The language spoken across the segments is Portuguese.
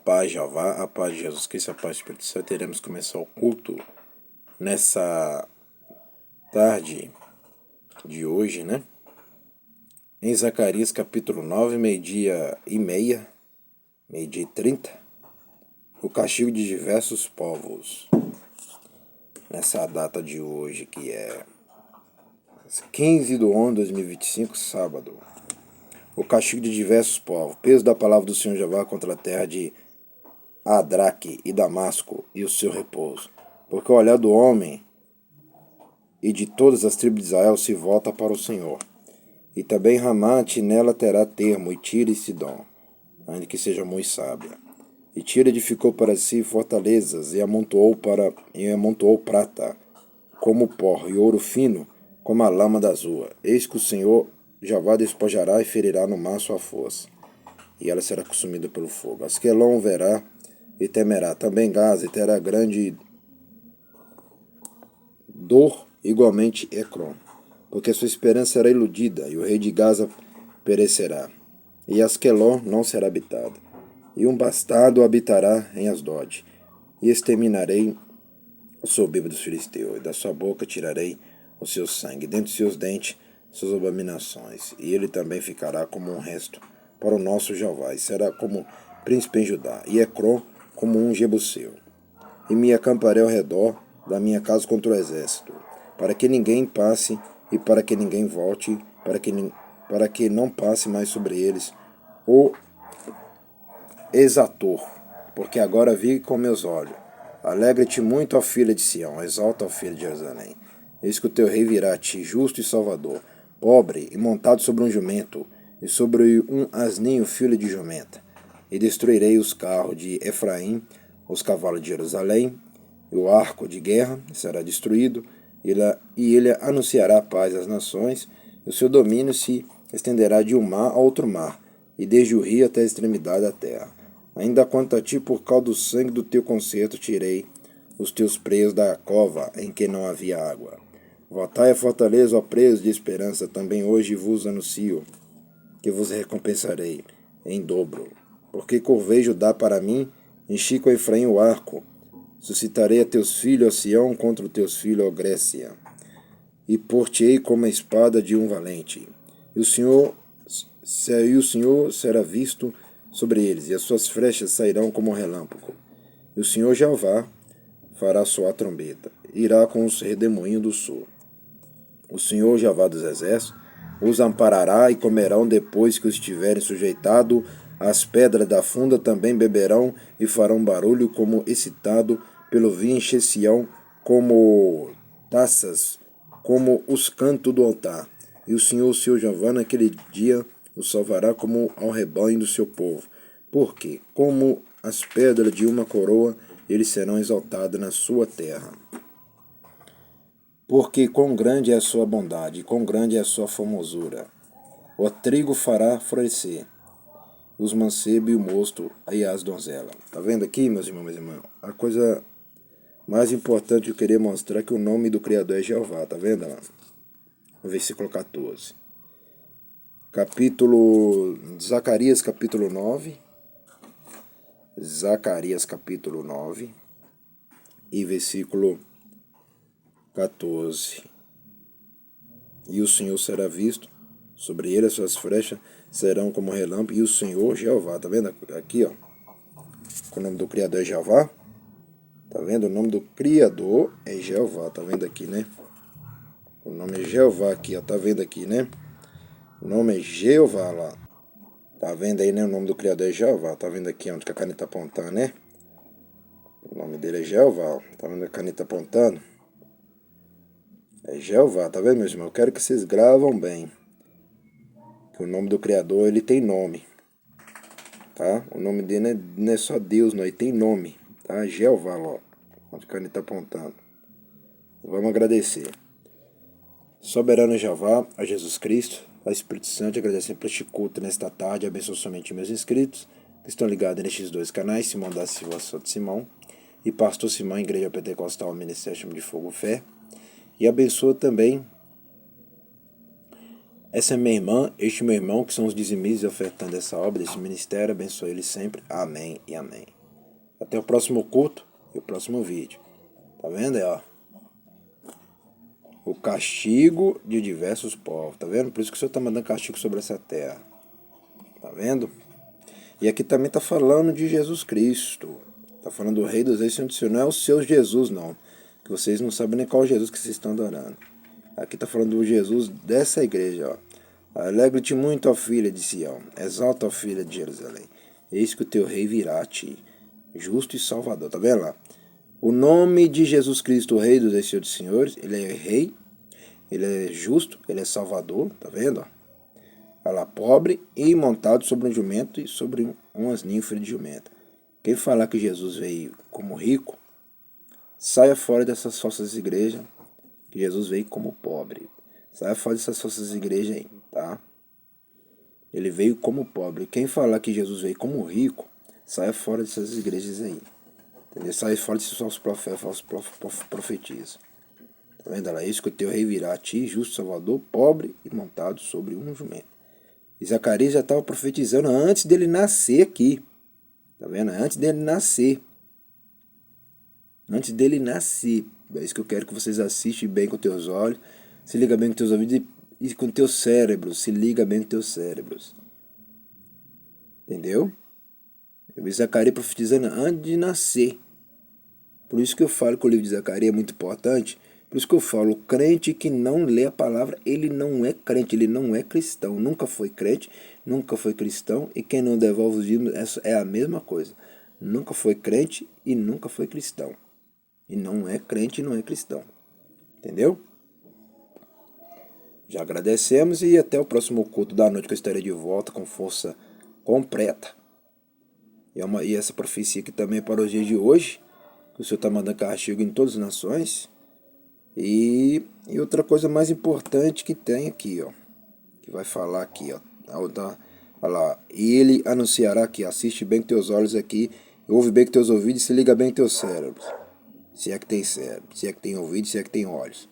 paz de Jeová, a paz de Jesus Cristo, a paz do Espírito Santo. Iremos começar o culto nessa tarde de hoje, né? Em Zacarias capítulo 9, meio-dia e meia, meio-dia e 30, o castigo de diversos povos. Nessa data de hoje, que é 15/11/2025, sábado. O castigo de diversos povos. Peso da palavra do Senhor Jeová contra a terra de Adraque e Damasco e o seu repouso. Porque o olhar do homem e de todas as tribos de Israel se volta para o Senhor. E também Ramate nela terá termo, e Tire e Sidom, ainda que seja muito sábia. E Tire edificou para si fortalezas, e amontoou prata como pó, e ouro fino como a lama das ruas. Eis que o Senhor Jeová despojará e ferirá no mar sua força, e ela será consumida pelo fogo. Asquelon verá e temerá. Também Gaza, e terá grande dor, igualmente Ecrom, porque sua esperança será iludida, e o rei de Gaza perecerá. E Asquelon não será habitada, e um bastardo habitará em Asdod. E exterminarei o soberbo dos filisteus, e da sua boca tirarei o seu sangue, dentre os seus dentes suas abominações, e ele também ficará como um resto para o nosso Jeová, e será como príncipe em Judá, e Ecrom como um jebuseu. E me acamparei ao redor da minha casa contra o exército, para que ninguém passe e para que ninguém volte, para que não passe mais sobre eles o exator, porque agora vi com meus olhos. Alegra-te muito, ó filha de Sião, exalta, ó filha de Jerusalém. Eis que o teu rei virá a ti, justo e salvador, pobre e montado sobre um jumento, e sobre um asninho, filho de jumenta. E destruirei os carros de Efraim, os cavalos de Jerusalém, e o arco de guerra será destruído, e ele anunciará a paz às nações, e o seu domínio se estenderá de um mar a outro mar, e desde o rio até a extremidade da terra. Ainda quanto a ti, por causa do sangue do teu concerto, tirei os teus presos da cova em que não havia água. Voltai a fortaleza, ó presos de esperança, também hoje vos anuncio que vos recompensarei em dobro. Porque curvei Judá para mim, enchi com Efraim o arco, suscitarei a teus filhos, ó Sião, contra os teus filhos, ó Grécia, e por-te-ei como a espada de um valente. E o Senhor será visto sobre eles, e as suas flechas sairão como um relâmpago. E o Senhor Jeová fará soar a trombeta, irá com os redemoinhos do sul. O Senhor Jeová dos exércitos os amparará, e comerão depois que os tiverem sujeitado. As pedras da funda também beberão e farão barulho como excitado pelo vinho, encher-se-ão como taças, como os cantos do altar. E o Senhor, seu Jeová, naquele dia os salvará como ao rebanho do seu povo. Porque, como as pedras de uma coroa, eles serão exaltados na sua terra. Porque quão grande é a sua bondade, e quão grande é a sua formosura. O trigo fará florescer, os mancebos e o mosto e as donzelas. Tá vendo aqui, meus irmãos e minhas irmãs? A coisa mais importante que eu queria mostrar é que o nome do Criador é Jeová, tá vendo lá? No versículo 14. Zacarias capítulo 9. Zacarias capítulo 9 e versículo 14. E o Senhor será visto, sobre ele as suas flechas serão como relâmpago, e o Senhor Jeová, tá vendo aqui, ó? O nome do Criador é Jeová. Tá vendo? O nome do Criador é Jeová, tá vendo aqui, né? O nome é Jeová aqui, ó, tá vendo aqui, né? O nome é Jeová lá. Tá vendo aí, né? O nome do Criador é Jeová, tá vendo aqui onde que a caneta tá apontando, né? O nome dele é Jeová, tá vendo a caneta apontando? É Jeová, tá vendo, meus irmãos? Eu quero que vocês gravam bem. Que o nome do Criador, ele tem nome. Tá? O nome dele não é só Deus, não. Ele tem nome. Tá? Jeová, ó. Onde a caneta tá apontando. Vamos agradecer. Soberano Jeová, a Jesus Cristo, a Espírito Santo, agradecendo por este culto nesta tarde. Abençoe somente meus inscritos que estão ligados nestes dois canais, Simão da Silva, sou de Simão, e Pastor Simão, Igreja Pentecostal, Ministério Chama de Fogo Fé. E abençoa também essa é minha irmã, este meu irmão, que são os dizimistas ofertando essa obra, desse ministério. Abençoe eles sempre. Amém e amém. Até o próximo culto e o próximo vídeo. Tá vendo aí, ó? O castigo de diversos povos. Tá vendo? Por isso que o Senhor tá mandando castigo sobre essa terra. Tá vendo? E aqui também tá falando de Jesus Cristo. Tá falando do Rei dos Reis, Senhor do Senhor. Não é o seu Jesus, não. Que vocês não sabem nem qual Jesus que vocês estão adorando. Aqui tá falando do Jesus dessa igreja, ó. Alegre-te muito, ó filha de Sião. Exalta, ó filha de Jerusalém. Eis que o teu rei virá a ti, justo e salvador. Tá vendo lá? O nome de Jesus Cristo, o Rei dos Reis, Senhor dos Senhores, ele é rei, ele é justo, ele é salvador, tá vendo? Olha lá, pobre e montado sobre um jumento e sobre umas ninfas de jumento. Quem falar que Jesus veio como rico, saia fora dessas falsas igrejas, que Jesus veio como pobre. Saia fora dessas falsas igrejas aí, tá? Ele veio como pobre. Quem falar que Jesus veio como rico, saia fora dessas igrejas aí. Entendeu? Saia fora desses falsos profetas, falsos profetisas. Tá vendo? Ela, isso que o teu rei virá a ti, justo Salvador, pobre e montado sobre um jumento. E Zacarias já estava profetizando antes dele nascer aqui. Tá vendo? Antes dele nascer. Antes dele nascer. É isso que eu quero que vocês assistam bem com teus olhos, se liga bem com teus ouvidos e com teus cérebros. Se liga bem com teus cérebros. Entendeu? Eu vi Zacarias profetizando antes de nascer. Por isso que eu falo que o livro de Zacarias é muito importante. Por isso que eu falo, o crente que não lê a palavra, ele não é crente, ele não é cristão. Nunca foi crente, nunca foi cristão. E quem não devolve os dízimos é a mesma coisa. Nunca foi crente e nunca foi cristão. E não é crente e não é cristão. Entendeu? Já agradecemos e até o próximo culto da noite que eu estarei de volta com força completa. E essa profecia aqui também é para os dias de hoje, que o Senhor está mandando castigo em todas as nações. E outra coisa mais importante que tem aqui, ó, que vai falar aqui, ó, olha lá, e ele anunciará aqui, assiste bem com teus olhos aqui, ouve bem com teus ouvidos e se liga bem com teus cérebros, se é que tem cérebro, se é que tem ouvidos, se é que tem olhos.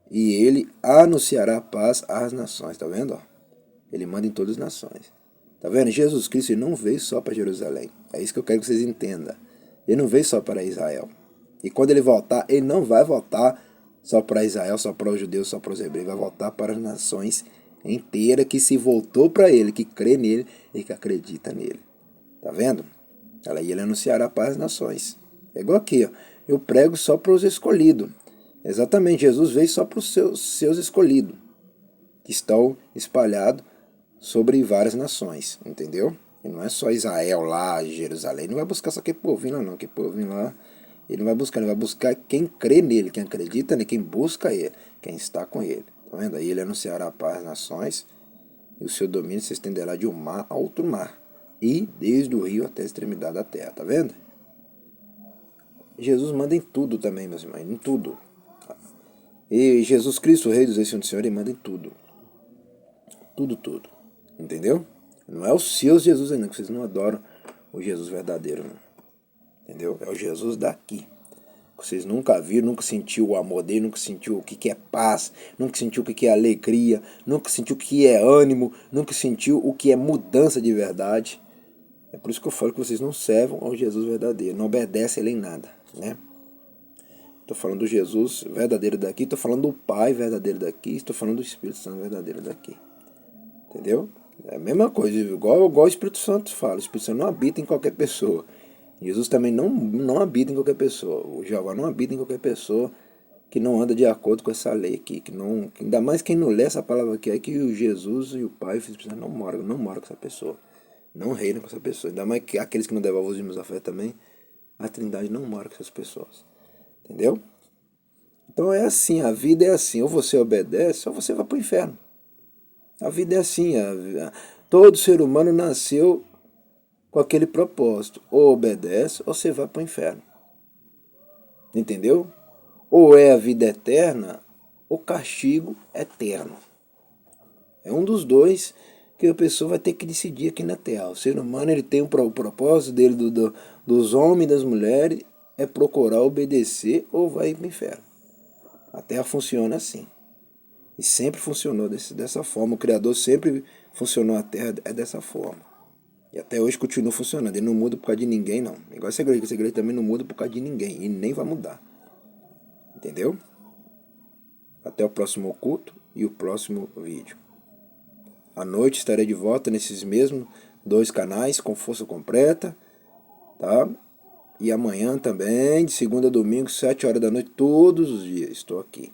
E ele anunciará paz às nações, tá vendo? Ó? Ele manda em todas as nações. Tá vendo? Jesus Cristo ele não veio só para Jerusalém. É isso que eu quero que vocês entendam. Ele não veio só para Israel. E quando ele voltar, ele não vai voltar só para Israel, só para os judeus, só para os hebreus. Vai voltar para as nações inteiras que se voltou para ele, que crê nele e que acredita nele. Tá vendo? E ele anunciará paz às nações. É igual aqui, ó. Eu prego só para os escolhidos. Exatamente, Jesus veio só para os seus escolhidos, que estão espalhados sobre várias nações, entendeu? E não é só Israel lá, Jerusalém, não vai buscar só aquele povinho lá não, aquele povinho lá, ele não vai buscar quem crê nele, quem acredita nele, quem busca ele, quem está com ele, tá vendo? Aí ele anunciará a paz às nações, e o seu domínio se estenderá de um mar a outro mar, e desde o rio até a extremidade da terra, tá vendo? Jesus manda em tudo também, meus irmãos, em tudo. E Jesus Cristo, o Rei dos Reis, Senhor do Senhor, ele manda em tudo. Tudo, tudo. Entendeu? Não é o seu Jesus ainda, que vocês não adoram o Jesus verdadeiro, não. Entendeu? É o Jesus daqui. Vocês nunca viram, nunca sentiu o amor dele, nunca sentiu o que é paz, nunca sentiu o que é alegria, nunca sentiu o que é ânimo, nunca sentiu o que é mudança de verdade. É por isso que eu falo que vocês não servem ao Jesus verdadeiro, não obedecem ele em nada, né? Estou falando do Jesus verdadeiro daqui, estou falando do Pai verdadeiro daqui, estou falando do Espírito Santo verdadeiro daqui. Entendeu? É a mesma coisa, igual o Espírito Santo fala. O Espírito Santo não habita em qualquer pessoa. Jesus também não habita em qualquer pessoa. O Jeová não habita em qualquer pessoa que não anda de acordo com essa lei aqui. Ainda mais quem não lê essa palavra aqui, é que o Jesus e o Pai e o Espírito Santo não moram com essa pessoa. Não reinam com essa pessoa. Ainda mais que aqueles que não devolvem os dízimos da fé também, a Trindade não mora com essas pessoas. Entendeu? Então é assim, a vida é assim. Ou você obedece, ou você vai para o inferno. A vida é assim. Todo ser humano nasceu com aquele propósito. Ou obedece, ou você vai para o inferno. Entendeu? Ou é a vida eterna, ou castigo eterno. É um dos dois que a pessoa vai ter que decidir aqui na Terra. O ser humano ele tem o propósito dele, dos homens e das mulheres, é procurar obedecer ou vai para o inferno. A Terra funciona assim. E sempre funcionou dessa forma. O Criador sempre funcionou a Terra dessa forma. E até hoje continua funcionando. Ele não muda por causa de ninguém, não. Igual essa igreja também não muda por causa de ninguém. E nem vai mudar. Entendeu? Até o próximo culto e o próximo vídeo. À noite estarei de volta nesses mesmos 2 canais com força completa. Tá? E amanhã também, de segunda a domingo, 7 horas da noite, todos os dias estou aqui.